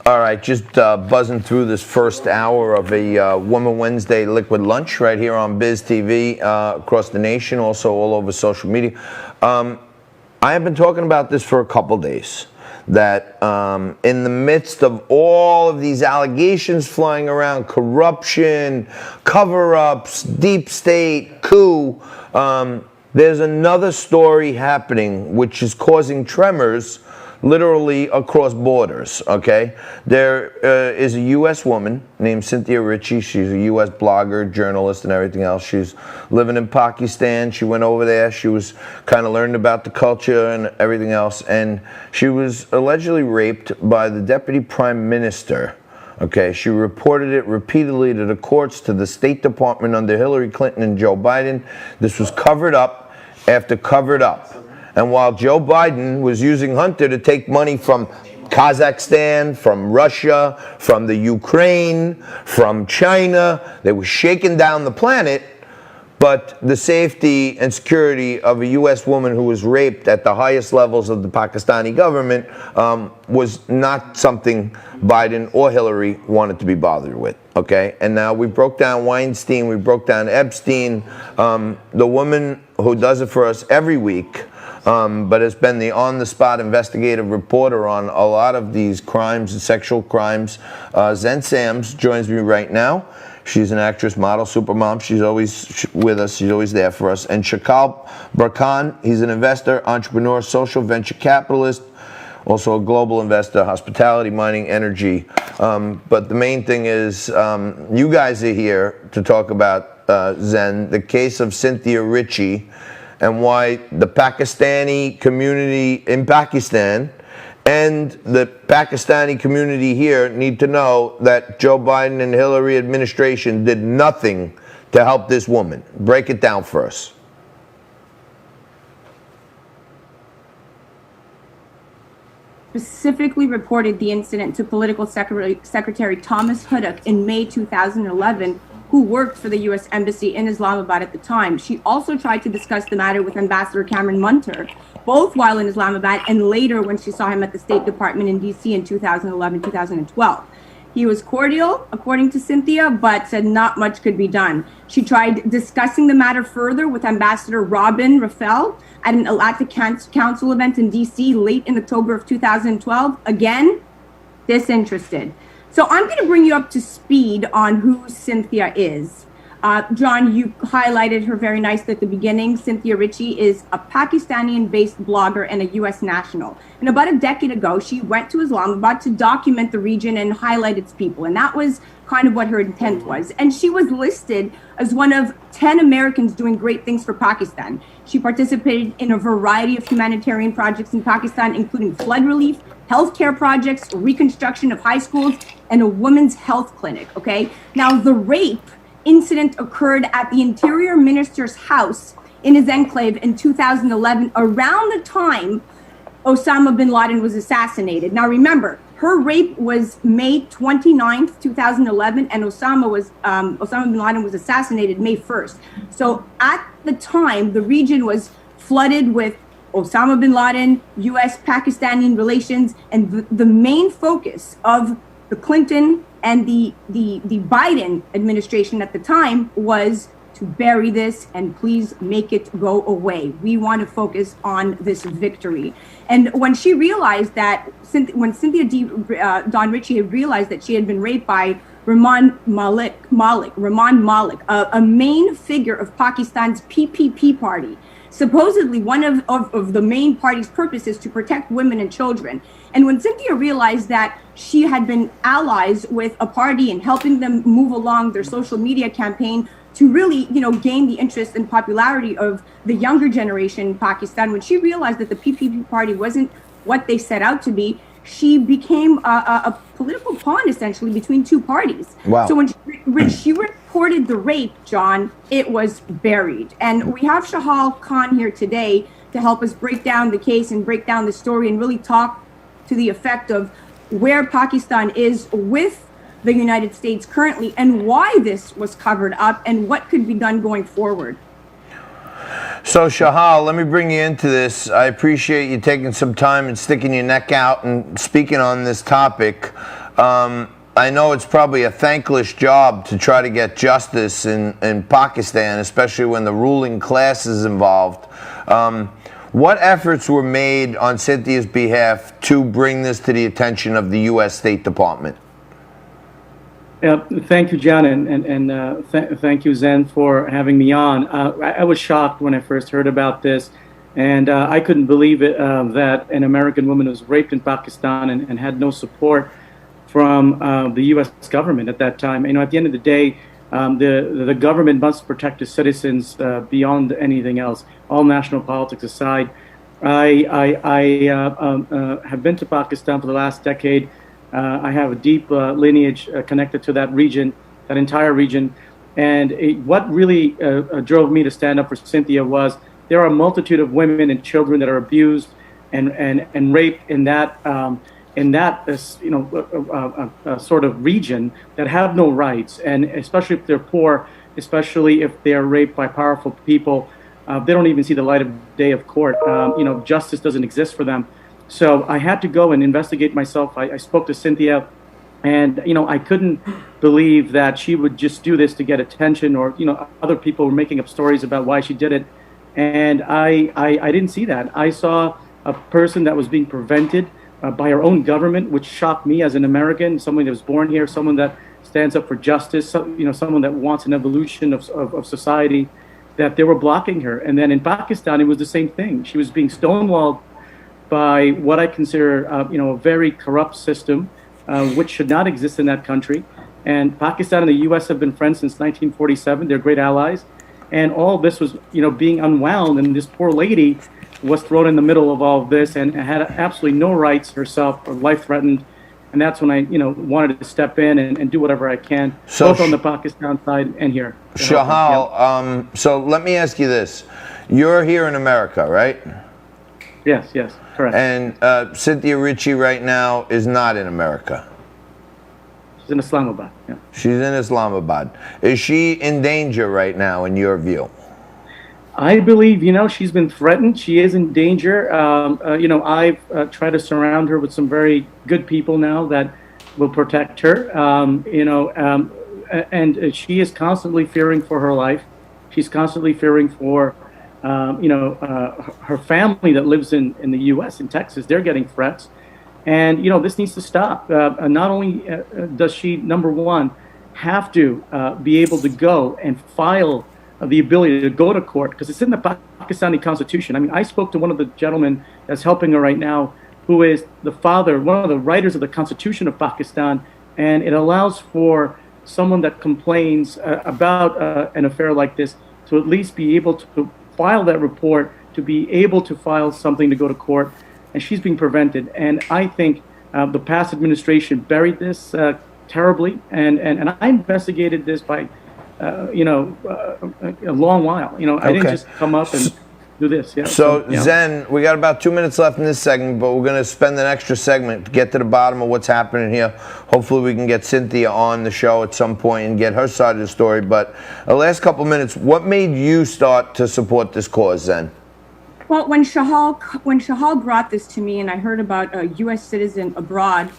All right, just buzzing through this first hour of a Woman Wednesday Liquid Lunch right here on Biz TV across the nation, also all over social media. I have been talking about this for a couple days, that in the midst of all of these allegations flying around, corruption, cover-ups, deep state, coup, there's another story happening which is causing tremors literally across borders, okay? There is a U.S. woman named Cynthia Richie. She's a U.S. blogger, journalist, and everything else. She's living in Pakistan. She went over there. She was kind of learning about the culture and everything else. And she was allegedly raped by the deputy prime minister. Okay, she reported it repeatedly to the courts, to the State Department under Hillary Clinton and Joe Biden. This was covered up after covered up. And while Joe Biden was using Hunter to take money from Kazakhstan, from Russia, from the Ukraine, from China, they were shaking down the planet, but the safety and security of a U.S. woman who was raped at the highest levels of the Pakistani government was not something Biden or Hillary wanted to be bothered with, okay? And now we broke down Weinstein, we broke down Epstein, the woman who does it for us every week, but has been the on-the-spot investigative reporter on a lot of these crimes and sexual crimes. Xen Sams joins me right now. She's an actress, model, supermom. She's always with us. She's always there for us. And Shahal Khan, he's an investor, entrepreneur, social venture capitalist, also a global investor, hospitality, mining, energy. But the main thing is you guys are here to talk about Xen, the case of Cynthia Richie, and why the Pakistani community in Pakistan and the Pakistani community here need to know that Joe Biden and Hillary administration did nothing to help this woman. Break it down for us. Specifically reported the incident to Political Secretary Thomas Hooduk in May 2011, who worked for the U.S. Embassy in Islamabad at the time. She also tried to discuss the matter with Ambassador Cameron Munter, both while in Islamabad and later when she saw him at the State Department in D.C. in 2011-2012. He was cordial, according to Cynthia, but said not much could be done. She tried discussing the matter further with Ambassador Robin Rafael at an Atlantic Council event in D.C. late in October of 2012. Again, disinterested. So I'm going to bring you up to speed on who Cynthia is. John, you highlighted her very nicely at the beginning. Cynthia Richie is a Pakistani-based blogger and a U.S. national. And about a decade ago, she went to Islamabad to document the region and highlight its people. And that was kind of what her intent was. And she was listed as one of 10 Americans doing great things for Pakistan. She participated in a variety of humanitarian projects in Pakistan, including flood relief, healthcare projects, reconstruction of high schools, and a women's health clinic, okay? Now, the rape incident occurred at the Interior Minister's house in his enclave in 2011, around the time Osama bin Laden was assassinated. Now, remember, her rape was May 29th, 2011, and Osama bin Laden was assassinated May 1st. So at the time, the region was flooded with Osama bin Laden, U.S.-Pakistani relations, and the main focus of the Clinton and the Biden administration at the time was to bury this and please make it go away. We want to focus on this victory. And when she realized that, when Cynthia Dawn Richie had realized that she had been raped by Rahman Malik, a main figure of Pakistan's PPP party. Supposedly, one of the main party's purposes to protect women and children. And when Cynthia realized that she had been allies with a party and helping them move along their social media campaign to really, gain the interest and popularity of the younger generation in Pakistan, when she realized that the PPP party wasn't what they set out to be, she became a political pawn, essentially, between two parties. Wow. So when she reported the rape, John, it was buried. And we have Shahal Khan here today to help us break down the case and break down the story and really talk to the effect of where Pakistan is with the United States currently and why this was covered up and what could be done going forward. So Shahal, let me bring you into this. I appreciate you taking some time and sticking your neck out and speaking on this topic. I know it's probably a thankless job to try to get justice in Pakistan, especially when the ruling class is involved. What efforts were made on Cynthia's behalf to bring this to the attention of the U.S. State Department? Thank you, John, and thank you, Xen, for having me on. I was shocked when I first heard about this, and I couldn't believe it that an American woman was raped in Pakistan and had no support from the U.S. government at that time. At the end of the day, the government must protect its citizens beyond anything else, all national politics aside. I have been to Pakistan for the last decade. I have a deep lineage connected to that region, that entire region. And what really drove me to stand up for Cynthia was there are a multitude of women and children that are abused and raped in that sort of region that have no rights. And especially if they're poor, especially if they're raped by powerful people, they don't even see the light of day of court. Justice doesn't exist for them. So I had to go and investigate myself. I spoke to Cynthia, and I couldn't believe that she would just do this to get attention, or other people were making up stories about why she did it. And I didn't see that. I saw a person that was being prevented by our own government, which shocked me as an American, someone that was born here, someone that stands up for justice, someone that wants an evolution of society, that they were blocking her. And then in Pakistan, it was the same thing. She was being stonewalled by what I consider, a very corrupt system, which should not exist in that country. And Pakistan and the U.S. have been friends since 1947. They're great allies. And all this was, being unwound, and this poor lady was thrown in the middle of all of this and had absolutely no rights herself, or life threatened. And that's when I, wanted to step in and do whatever I can, both on the Pakistan side and here. Shahal, so let me ask you this. You're here in America, right? Yes, correct. And Cynthia Richie right now is not in America. She's in Islamabad, yeah. She's in Islamabad. Is she in danger right now, in your view? I believe, she's been threatened. She is in danger. I've tried to surround her with some very good people now that will protect her. And she is constantly fearing for her life. She's constantly fearing for, her family that lives in the U.S., in Texas. They're getting threats. And, this needs to stop. Not only does she, number one, have to be able to go and file the ability to go to court, because it's in the Pakistani constitution. I spoke to one of the gentlemen that's helping her right now, who is the father, one of the writers of the Constitution of Pakistan, and it allows for someone that complains about an affair like this to at least be able to file that report, to be able to file something to go to court, and she's being prevented. And I think the past administration buried this terribly, and I investigated this by a long while. I didn't just come up and do this. Yeah. So Xen, we got about 2 minutes left in this segment, but we're going to spend an extra segment to get to the bottom of what's happening here. Hopefully we can get Cynthia on the show at some point and get her side of the story. But the last couple minutes, what made you start to support this cause, Xen? Well, when Shahal brought this to me, and I heard about a U.S. citizen abroad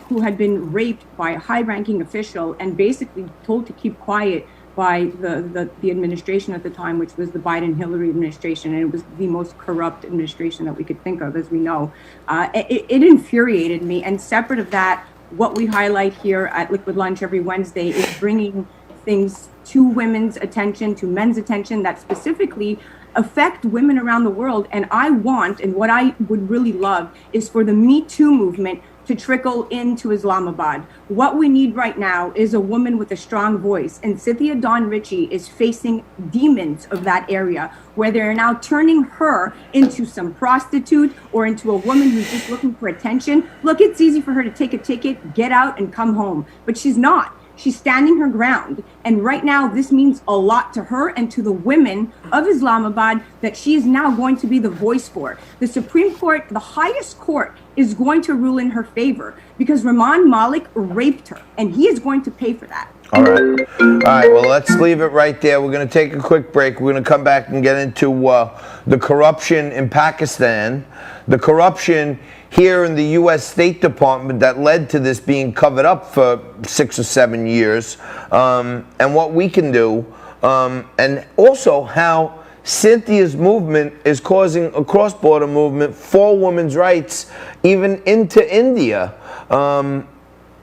who had been raped by a high-ranking official and basically told to keep quiet by the administration at the time, which was the Biden-Hillary administration, and it was the most corrupt administration that we could think of, as we know. It infuriated me. And separate of that, what we highlight here at Liquid Lunch every Wednesday is bringing things to women's attention, to men's attention, that specifically affect women around the world. And I want, and what I would really love, is for the Me Too movement to trickle into Islamabad. What we need right now is a woman with a strong voice, and Cynthia Dawn Richie is facing demons of that area, where they're now turning her into some prostitute or into a woman who's just looking for attention. Look, it's easy for her to take a ticket, get out, and come home, but she's not. She's standing her ground. And right now, this means a lot to her and to the women of Islamabad that she is now going to be the voice for. The Supreme Court, the highest court, is going to rule in her favor because Rahman Malik raped her, and he is going to pay for that. All right. All right, well, let's leave it right there. We're going to take a quick break. We're going to come back and get into the corruption in Pakistan, the corruption here in the U.S. State Department that led to this being covered up for 6 or 7 years, and what we can do, and also how Cynthia's movement is causing a cross-border movement for women's rights, even into India.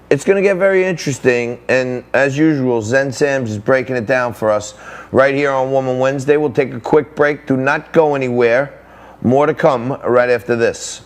It's going to get very interesting, and as usual, Xen Sams is breaking it down for us right here on Woman Wednesday. We'll take a quick break. Do not go anywhere. More to come right after this.